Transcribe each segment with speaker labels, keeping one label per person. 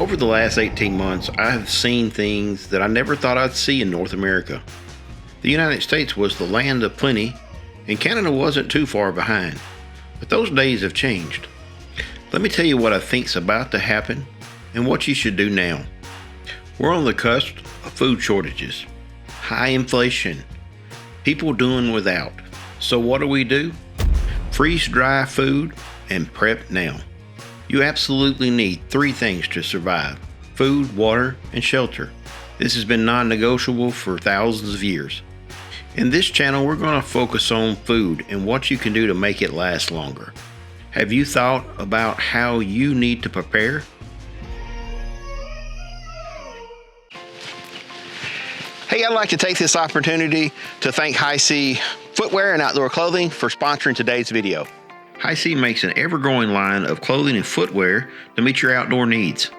Speaker 1: Over the last 18 months, I have seen things that I never thought I'd see in North America. The United States was the land of plenty, and Canada wasn't too far behind. But those days have changed. Let me tell you what I think's about to happen and what you should do now. We're on the cusp of food shortages, high inflation, people doing without. So what do? Freeze dry food and prep now. You absolutely need three things to survive: food, water, and shelter. This has been non-negotiable for thousands of years. In this channel, we're going to focus on food and what you can do to make it last longer. Have you thought about how you need to prepare? Hey, I'd like to take this opportunity to thank HISEA Footwear and Outdoor Clothing for sponsoring today's video. HISEA makes an ever-growing line of clothing and footwear to meet your outdoor needs.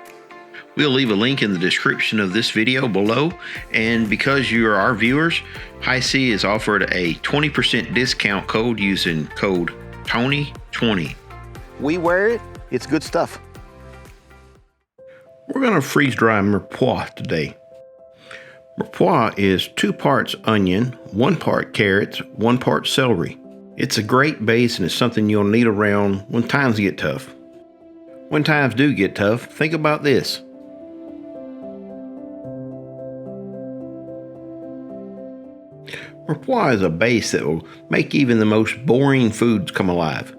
Speaker 1: We'll leave a link in the description of this video below, and because you are our viewers, HISEA is offered a 20% discount code using code TONY20. We wear it, it's good stuff. We're going to freeze dry Mirepoix today. Mirepoix is 2 parts onion, 1 part carrots, 1 part celery. It's a great base and it's something you'll need around when times get tough. When times do get tough, think about this. Mirepoix is a base that will make even the most boring foods come alive.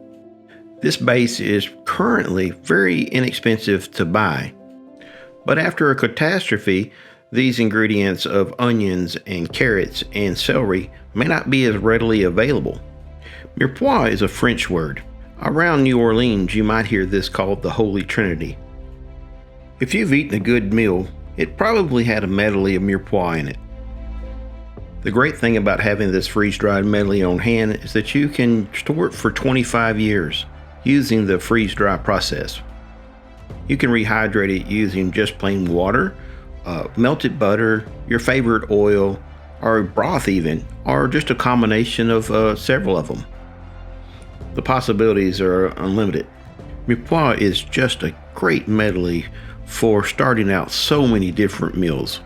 Speaker 1: This base is currently very inexpensive to buy, but after a catastrophe, these ingredients of onions and carrots and celery may not be as readily available. Mirepoix is a French word. Around New Orleans, you might hear this called the Holy Trinity. If you've eaten a good meal, it probably had a medley of Mirepoix in it. The great thing about having this freeze-dried medley on hand is that you can store it for 25 years using the freeze-dry process. You can rehydrate it using just plain water, melted butter, your favorite oil, or broth even, or just a combination of several of them. The possibilities are unlimited. Mirepoix is just a great medley for starting out so many different meals.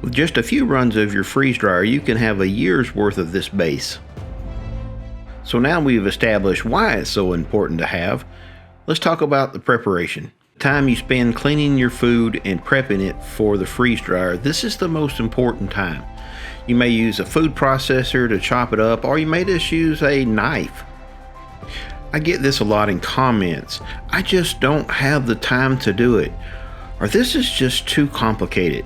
Speaker 1: With just a few runs of your freeze dryer, you can have a year's worth of this base. So now we've established why it's so important to have, let's talk about the preparation. The time you spend cleaning your food and prepping it for the freeze dryer, this is the most important time. You may use a food processor to chop it up, or you may just use a knife. I get this a lot in comments. I just don't have the time to do it, or this is just too complicated.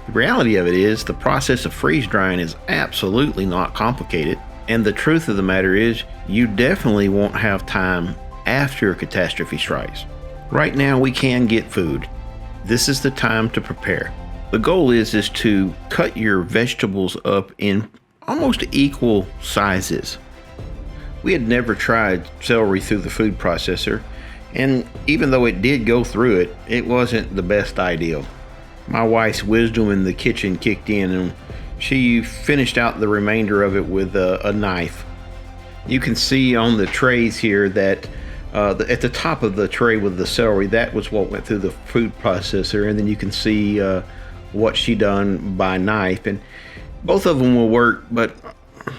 Speaker 1: The reality of it is the process of freeze drying is absolutely not complicated, and the truth of the matter is you definitely won't have time after a catastrophe strikes. Right now we can get food. This is the time to prepare. The goal is to cut your vegetables up in almost equal sizes. We had never tried celery through the food processor, and even though it did go through it, it wasn't the best idea. My wife's wisdom in the kitchen kicked in, and she finished out the remainder of it with a knife. You can see on the trays here that at the top of the tray with the celery, that was what went through the food processor, and then you can see what she done by knife, and both of them will work, but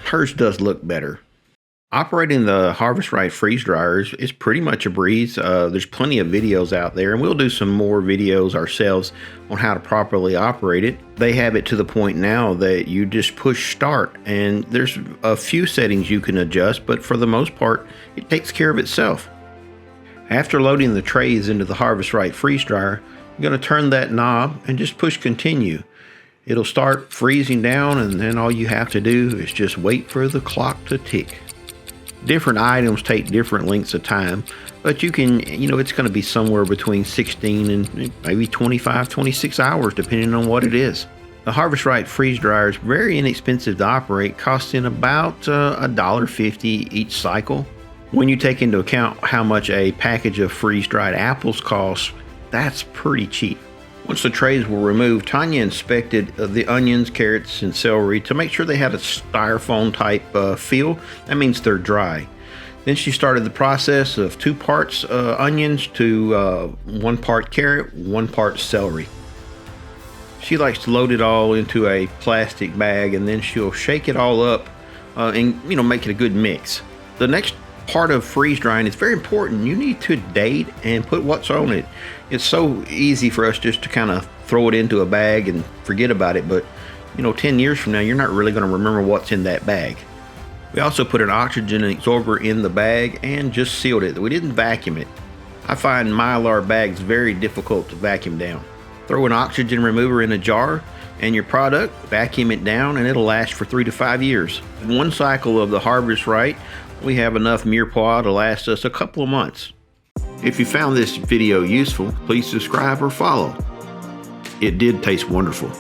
Speaker 1: hers does look better. Operating the Harvest Right freeze dryers is pretty much a breeze. There's plenty of videos out there, and we'll do some more videos ourselves on how to properly operate it. They have it to the point now that you just push start, and there's a few settings you can adjust, but for the most part, it takes care of itself. After loading the trays into the Harvest Right freeze dryer, you're going to turn that knob and just push continue. It'll start freezing down, and then all you have to do is just wait for the clock to tick. Different items take different lengths of time, but you can, it's going to be somewhere between 16 and maybe 25, 26 hours, depending on what it is. The Harvest Right freeze dryer is very inexpensive to operate, costing about $1.50 each cycle. When you take into account how much a package of freeze-dried apples costs, that's pretty cheap. Once the trays were removed, Tanya inspected the onions, carrots, and celery to make sure they had a styrofoam type feel. That means they're dry. Then she started the process of 2 parts onions to 1 part carrot, 1 part celery. She likes to load it all into a plastic bag, and then she'll shake it all up and make it a good mix. The next part of freeze drying is very important. You need to date and put what's on it. It's so easy for us just to kind of throw it into a bag and forget about it, but 10 years from now, you're not really going to remember what's in that bag. We also put an oxygen absorber in the bag and just sealed it. We didn't vacuum it. I find Mylar bags very difficult to vacuum down. Throw an oxygen remover in a jar and your product, vacuum it down, and it'll last for 3 to 5 years. One cycle of the Harvest Right, we have enough Mirepoix to last us a couple of months. If you found this video useful, please subscribe or follow. It did taste wonderful.